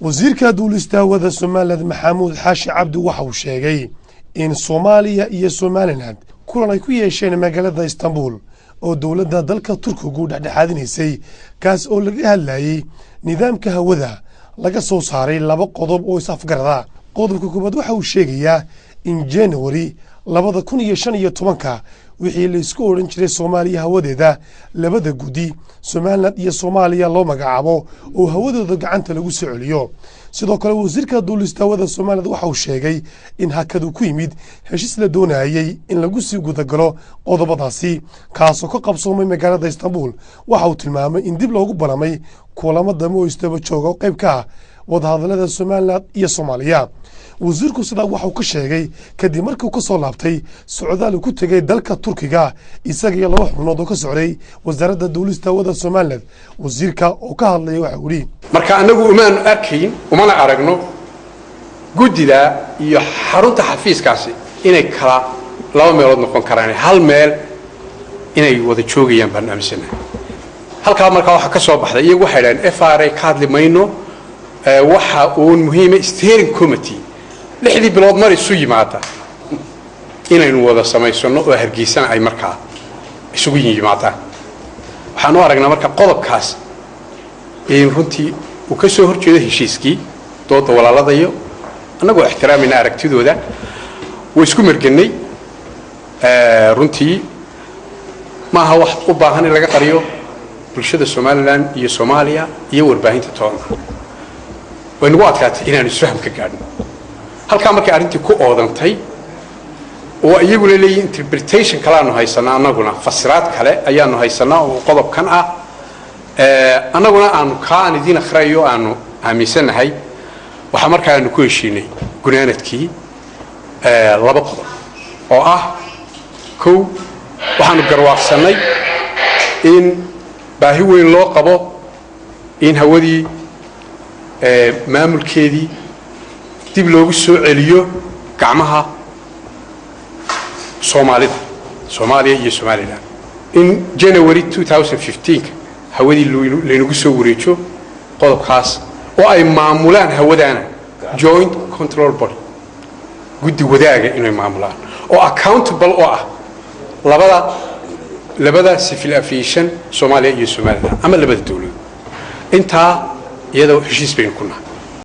wasiirka duulista wada Somaliland Maxamuud Xaashi Cabdi waxa uu sheegay in Soomaaliya iyo Somaliland kulan ay ku yeesheen magaalada Istanbul oo dawladda dalka Turkigu dhexdhexaadinaysay kaas oo laga hadlayay nidaamka hawada laga soo saaray laba qodob oo is-afgarada. qodobka koowaad waxa uu sheegayaa in January 2015 wixii la isku oran jiray Soomaaliya hawadeeda labada gudi Somaliland iyo Soomaaliya loo magacaabo oo hawadooda gacanta lagu soo celiyo. sidoo kale wasiirka duulista wada Somaliland waxa uu sheegay in hakadu ku yimid heshiis la doonayay in lagu sii gudagalo qodobadaasi kaas oo ka qabsoomay magaalada Istanbul. waxa uu tilmaamay in dib loogu baramay kulamada oo istaba jooga qayb ka wadahadalada Somaliland iyo Soomaaliya. wasiirku sida waxa uu ka sheegay kadib markii uu ka soo laabtay socdaal ku tagay dalka Turkiga isaga iyo laba xubnood oo ka socday wasaaradda duulista wada Somaliland. wasiirka oo ka hadlay waxa uu yiri marka anagu umaan arkayn umana aragno gudida iyo xarunta xafiiskaasi inay kala laba meelood noqon karaan hal meel inay wada joogayaan barnaamijna halka marka waxa ka soo baxday iyagu waxay leeyihiin FRA ka hadli mayno waxa uu muhiim ah steering committee lixdii bilood mar isu yimaada inaynu wada samaysano oo hargeysan ay markaa isugu yimaadaan. waxaan u aragnaa marka qodobkaas in runtii uu ka soo horjeedo heshiiskii dooda walaaladayo anagoo ixtiraamina aragtidooda way isku marganay runtii ma aha wax u baahan in laga qariyo bulshada Somaliland iyo Soomaaliya iyo warbaahinta toona way nagu adkaatay inaan isfaham ka gaadhno halka markii arrintii ku oodantay oo iyagu leeyahay interpretation kala aanu haysanaa anaguna fasiraad kale ayaanu haysanaa oo qodobkan ah anaguna aanu kaan idin akhriyo aanu aaminsanahay waxa markaa aanu ku heshiinay gunaanadkii laba qodob oo ah kow waxaanu garwaaqsanay in baahi weyn loo qabo in hawadii maamulkeedii dib loogu soo celiyo gacmaha Soomaaliya iyo Somaliland in January 2015 hawadii leenugu soo wareejo qodobkaas oo ay maamulaan hawadana joint control body guddi wadaaga inay maamulaan oo accountable oo ah labada civil aviation Soomaaliya iyo Somaliland ama labada dawlad inta iyadoo heshiis bayn kuna